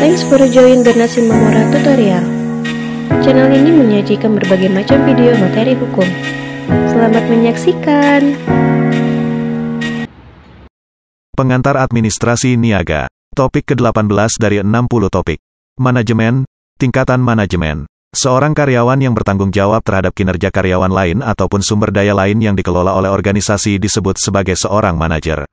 Thanks for join Bernasi Memora Tutorial. Channel ini menyajikan berbagai macam video materi hukum. Selamat menyaksikan. Pengantar administrasi niaga. Topik ke-18 dari 60 topik. Manajemen, tingkatan manajemen. Seorang karyawan yang bertanggung jawab terhadap kinerja karyawan lain ataupun sumber daya lain yang dikelola oleh organisasi disebut sebagai seorang manajer.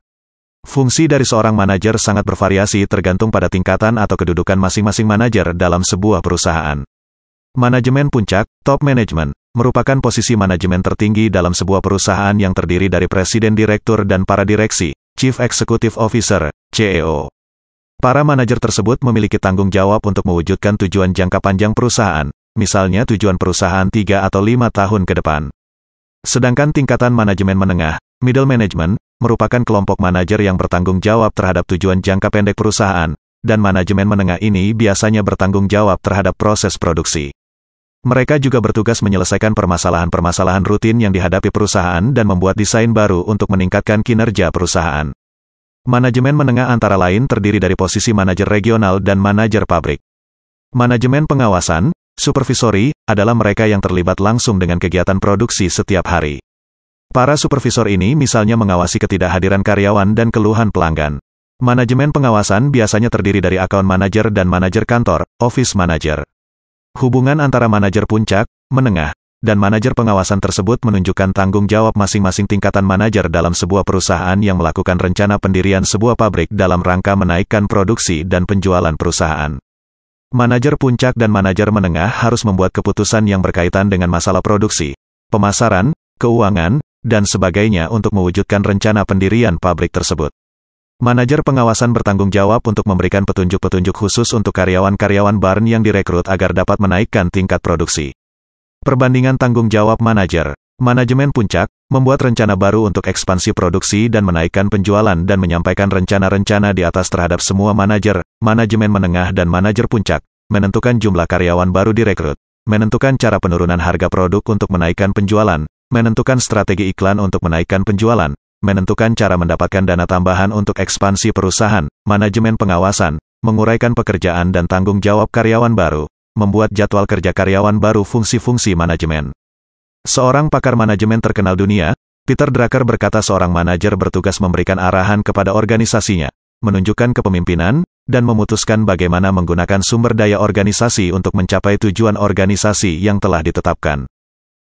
Fungsi dari seorang manajer sangat bervariasi tergantung pada tingkatan atau kedudukan masing-masing manajer dalam sebuah perusahaan. Manajemen puncak, top management, merupakan posisi manajemen tertinggi dalam sebuah perusahaan yang terdiri dari presiden direktur dan para direksi, Chief Executive Officer, CEO. Para manajer tersebut memiliki tanggung jawab untuk mewujudkan tujuan jangka panjang perusahaan, misalnya tujuan perusahaan 3 atau 5 tahun ke depan. Sedangkan tingkatan manajemen menengah, middle management, merupakan kelompok manajer yang bertanggung jawab terhadap tujuan jangka pendek perusahaan, dan manajemen menengah ini biasanya bertanggung jawab terhadap proses produksi. Mereka juga bertugas menyelesaikan permasalahan-permasalahan rutin yang dihadapi perusahaan dan membuat desain baru untuk meningkatkan kinerja perusahaan. Manajemen menengah antara lain terdiri dari posisi manajer regional dan manajer pabrik. Manajemen pengawasan, supervisory, adalah mereka yang terlibat langsung dengan kegiatan produksi setiap hari. Para supervisor ini misalnya mengawasi ketidakhadiran karyawan dan keluhan pelanggan. Manajemen pengawasan biasanya terdiri dari account manager dan manajer kantor, office manager. Hubungan antara manajer puncak, menengah, dan manajer pengawasan tersebut menunjukkan tanggung jawab masing-masing tingkatan manajer dalam sebuah perusahaan yang melakukan rencana pendirian sebuah pabrik dalam rangka menaikkan produksi dan penjualan perusahaan. Manajer puncak dan manajer menengah harus membuat keputusan yang berkaitan dengan masalah produksi, pemasaran, keuangan, dan sebagainya untuk mewujudkan rencana pendirian pabrik tersebut. Manajer pengawasan bertanggung jawab untuk memberikan petunjuk-petunjuk khusus untuk karyawan-karyawan barn yang direkrut agar dapat menaikkan tingkat produksi. Perbandingan tanggung jawab manajer. Manajemen puncak, membuat rencana baru untuk ekspansi produksi dan menaikkan penjualan dan menyampaikan rencana-rencana di atas terhadap semua manajer. Manajemen menengah dan manajer puncak, menentukan jumlah karyawan baru direkrut, menentukan cara penurunan harga produk untuk menaikkan penjualan, menentukan strategi iklan untuk menaikkan penjualan, menentukan cara mendapatkan dana tambahan untuk ekspansi perusahaan. Manajemen pengawasan, menguraikan pekerjaan dan tanggung jawab karyawan baru, membuat jadwal kerja karyawan baru. Fungsi-fungsi manajemen. Seorang pakar manajemen terkenal dunia, Peter Drucker berkata seorang manajer bertugas memberikan arahan kepada organisasinya, menunjukkan kepemimpinan, dan memutuskan bagaimana menggunakan sumber daya organisasi untuk mencapai tujuan organisasi yang telah ditetapkan.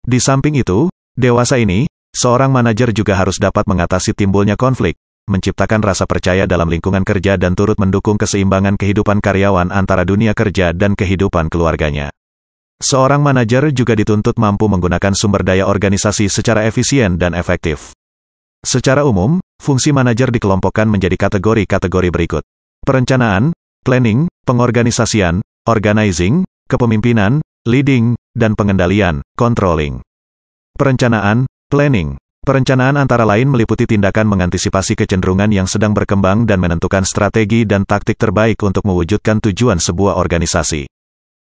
Di samping itu, dewasa ini, seorang manajer juga harus dapat mengatasi timbulnya konflik, menciptakan rasa percaya dalam lingkungan kerja dan turut mendukung keseimbangan kehidupan karyawan antara dunia kerja dan kehidupan keluarganya. Seorang manajer juga dituntut mampu menggunakan sumber daya organisasi secara efisien dan efektif. Secara umum, fungsi manajer dikelompokkan menjadi kategori-kategori berikut. Perencanaan, planning, pengorganisasian, organizing, kepemimpinan, leading, dan pengendalian, controlling. Perencanaan, planning. Perencanaan antara lain meliputi tindakan mengantisipasi kecenderungan yang sedang berkembang dan menentukan strategi dan taktik terbaik untuk mewujudkan tujuan sebuah organisasi.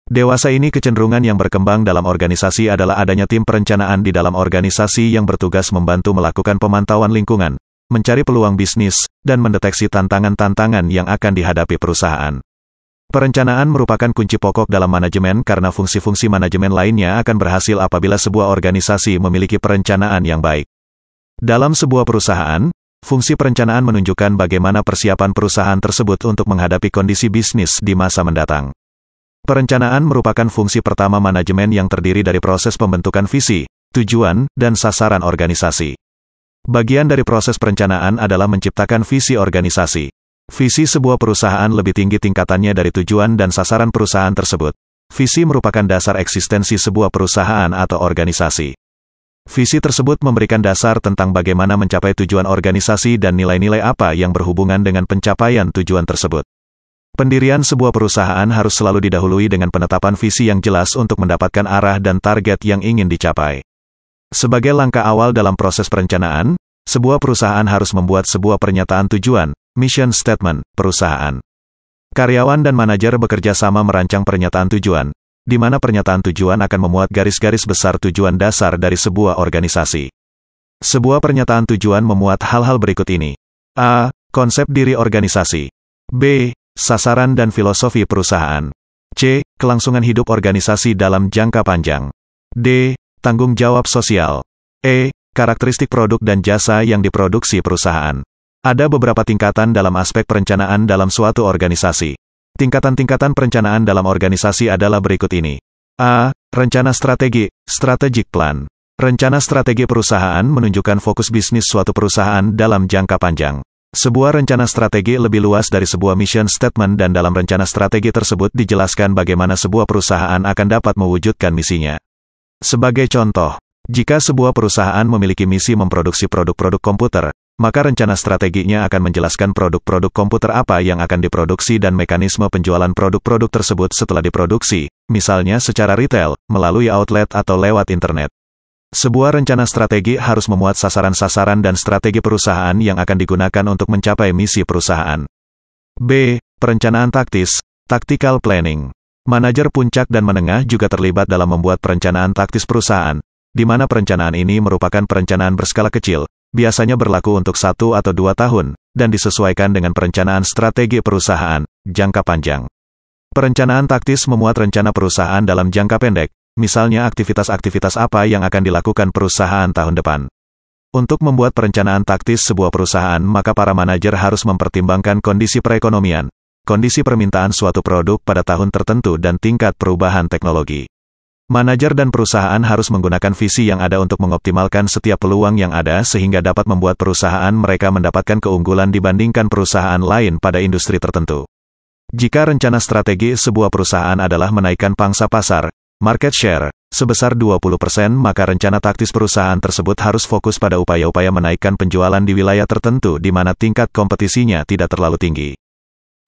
Dewasa ini kecenderungan yang berkembang dalam organisasi adalah adanya tim perencanaan di dalam organisasi yang bertugas membantu melakukan pemantauan lingkungan, mencari peluang bisnis, dan mendeteksi tantangan-tantangan yang akan dihadapi perusahaan. Perencanaan merupakan kunci pokok dalam manajemen karena fungsi-fungsi manajemen lainnya akan berhasil apabila sebuah organisasi memiliki perencanaan yang baik. Dalam sebuah perusahaan, fungsi perencanaan menunjukkan bagaimana persiapan perusahaan tersebut untuk menghadapi kondisi bisnis di masa mendatang. Perencanaan merupakan fungsi pertama manajemen yang terdiri dari proses pembentukan visi, tujuan, dan sasaran organisasi. Bagian dari proses perencanaan adalah menciptakan visi organisasi. Visi sebuah perusahaan lebih tinggi tingkatannya dari tujuan dan sasaran perusahaan tersebut. Visi merupakan dasar eksistensi sebuah perusahaan atau organisasi. Visi tersebut memberikan dasar tentang bagaimana mencapai tujuan organisasi dan nilai-nilai apa yang berhubungan dengan pencapaian tujuan tersebut. Pendirian sebuah perusahaan harus selalu didahului dengan penetapan visi yang jelas untuk mendapatkan arah dan target yang ingin dicapai. Sebagai langkah awal dalam proses perencanaan, sebuah perusahaan harus membuat sebuah pernyataan tujuan, mission statement, perusahaan. Karyawan dan manajer bekerja sama merancang pernyataan tujuan, di mana pernyataan tujuan akan memuat garis-garis besar tujuan dasar dari sebuah organisasi. Sebuah pernyataan tujuan memuat hal-hal berikut ini. A. Konsep diri organisasi. B. sasaran dan filosofi perusahaan. C. Kelangsungan hidup organisasi dalam jangka panjang. D. Tanggung jawab sosial. E. Karakteristik produk dan jasa yang diproduksi perusahaan. Ada beberapa tingkatan dalam aspek perencanaan dalam suatu organisasi. Tingkatan-tingkatan perencanaan dalam organisasi adalah berikut ini. A. Rencana strategi, strategic plan. Rencana strategi perusahaan menunjukkan fokus bisnis suatu perusahaan dalam jangka panjang. Sebuah rencana strategi lebih luas dari sebuah mission statement dan dalam rencana strategi tersebut dijelaskan bagaimana sebuah perusahaan akan dapat mewujudkan misinya. Sebagai contoh, jika sebuah perusahaan memiliki misi memproduksi produk-produk komputer, maka rencana strateginya akan menjelaskan produk-produk komputer apa yang akan diproduksi dan mekanisme penjualan produk-produk tersebut setelah diproduksi, misalnya secara retail, melalui outlet atau lewat internet. Sebuah rencana strategi harus memuat sasaran-sasaran dan strategi perusahaan yang akan digunakan untuk mencapai misi perusahaan. B. Perencanaan taktis, tactical planning. Manajer puncak dan menengah juga terlibat dalam membuat perencanaan taktis perusahaan, di mana perencanaan ini merupakan perencanaan berskala kecil, biasanya berlaku untuk 1 atau 2 tahun, dan disesuaikan dengan perencanaan strategi perusahaan, jangka panjang. Perencanaan taktis memuat rencana perusahaan dalam jangka pendek, misalnya aktivitas-aktivitas apa yang akan dilakukan perusahaan tahun depan. Untuk membuat perencanaan taktis sebuah perusahaan, maka para manajer harus mempertimbangkan kondisi perekonomian, kondisi permintaan suatu produk pada tahun tertentu dan tingkat perubahan teknologi. Manajer dan perusahaan harus menggunakan visi yang ada untuk mengoptimalkan setiap peluang yang ada sehingga dapat membuat perusahaan mereka mendapatkan keunggulan dibandingkan perusahaan lain pada industri tertentu. Jika rencana strategi sebuah perusahaan adalah menaikkan pangsa pasar, market share, sebesar 20%, maka rencana taktis perusahaan tersebut harus fokus pada upaya-upaya menaikkan penjualan di wilayah tertentu di mana tingkat kompetisinya tidak terlalu tinggi.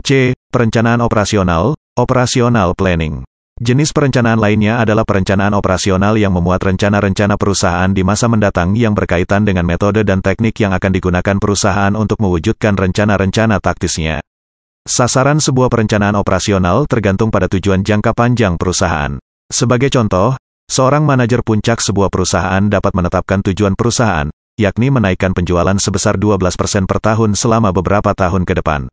C. Perencanaan operasional, operational planning. Jenis perencanaan lainnya adalah perencanaan operasional yang memuat rencana-rencana perusahaan di masa mendatang yang berkaitan dengan metode dan teknik yang akan digunakan perusahaan untuk mewujudkan rencana-rencana taktisnya. Sasaran sebuah perencanaan operasional tergantung pada tujuan jangka panjang perusahaan. Sebagai contoh, seorang manajer puncak sebuah perusahaan dapat menetapkan tujuan perusahaan, yakni menaikkan penjualan sebesar 12% per tahun selama beberapa tahun ke depan.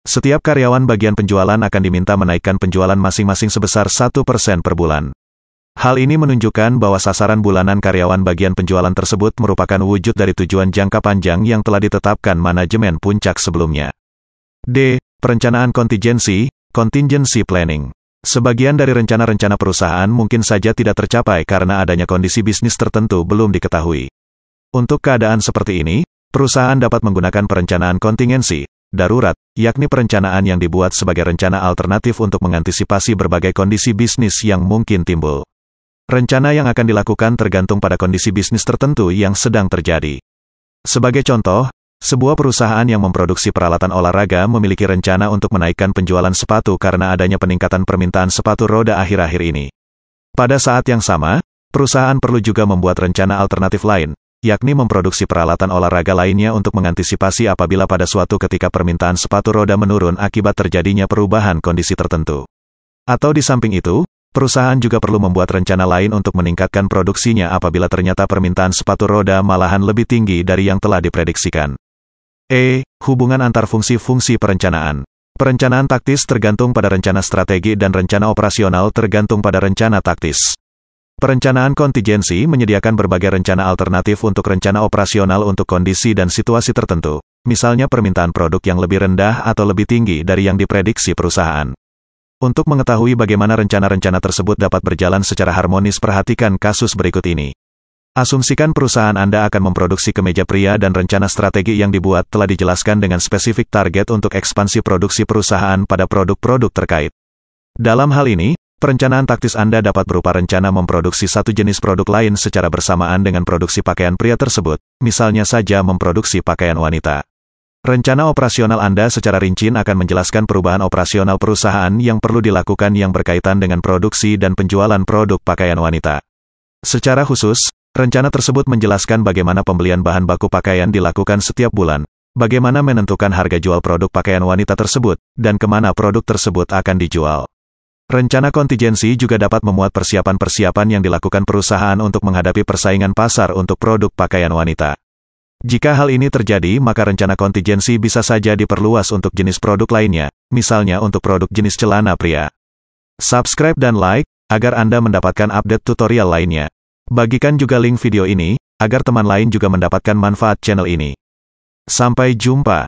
Setiap karyawan bagian penjualan akan diminta menaikkan penjualan masing-masing sebesar 1% per bulan. Hal ini menunjukkan bahwa sasaran bulanan karyawan bagian penjualan tersebut merupakan wujud dari tujuan jangka panjang yang telah ditetapkan manajemen puncak sebelumnya. D. Perencanaan kontingensi, contingency planning. Sebagian dari rencana-rencana perusahaan mungkin saja tidak tercapai karena adanya kondisi bisnis tertentu belum diketahui. Untuk keadaan seperti ini, perusahaan dapat menggunakan perencanaan kontingensi, darurat, yakni perencanaan yang dibuat sebagai rencana alternatif untuk mengantisipasi berbagai kondisi bisnis yang mungkin timbul. Rencana yang akan dilakukan tergantung pada kondisi bisnis tertentu yang sedang terjadi. Sebagai contoh, sebuah perusahaan yang memproduksi peralatan olahraga memiliki rencana untuk menaikkan penjualan sepatu karena adanya peningkatan permintaan sepatu roda akhir-akhir ini. Pada saat yang sama, perusahaan perlu juga membuat rencana alternatif lain, yakni memproduksi peralatan olahraga lainnya untuk mengantisipasi apabila pada suatu ketika permintaan sepatu roda menurun akibat terjadinya perubahan kondisi tertentu. Atau di samping itu, perusahaan juga perlu membuat rencana lain untuk meningkatkan produksinya apabila ternyata permintaan sepatu roda malahan lebih tinggi dari yang telah diprediksikan. E. Hubungan antar fungsi-fungsi perencanaan. Perencanaan taktis tergantung pada rencana strategi dan rencana operasional tergantung pada rencana taktis. Perencanaan kontingensi menyediakan berbagai rencana alternatif untuk rencana operasional untuk kondisi dan situasi tertentu, misalnya permintaan produk yang lebih rendah atau lebih tinggi dari yang diprediksi perusahaan. Untuk mengetahui bagaimana rencana-rencana tersebut dapat berjalan secara harmonis, perhatikan kasus berikut ini. Asumsikan perusahaan Anda akan memproduksi kemeja pria dan rencana strategi yang dibuat telah dijelaskan dengan spesifik target untuk ekspansi produksi perusahaan pada produk-produk terkait. Dalam hal ini, perencanaan taktis Anda dapat berupa rencana memproduksi satu jenis produk lain secara bersamaan dengan produksi pakaian pria tersebut, misalnya saja memproduksi pakaian wanita. Rencana operasional Anda secara rinci akan menjelaskan perubahan operasional perusahaan yang perlu dilakukan yang berkaitan dengan produksi dan penjualan produk pakaian wanita. Secara khusus, rencana tersebut menjelaskan bagaimana pembelian bahan baku pakaian dilakukan setiap bulan, bagaimana menentukan harga jual produk pakaian wanita tersebut, dan kemana produk tersebut akan dijual. Rencana kontingensi juga dapat memuat persiapan-persiapan yang dilakukan perusahaan untuk menghadapi persaingan pasar untuk produk pakaian wanita. Jika hal ini terjadi, maka rencana kontingensi bisa saja diperluas untuk jenis produk lainnya, misalnya untuk produk jenis celana pria. Subscribe dan like, agar Anda mendapatkan update tutorial lainnya. Bagikan juga link video ini, agar teman lain juga mendapatkan manfaat channel ini. Sampai jumpa.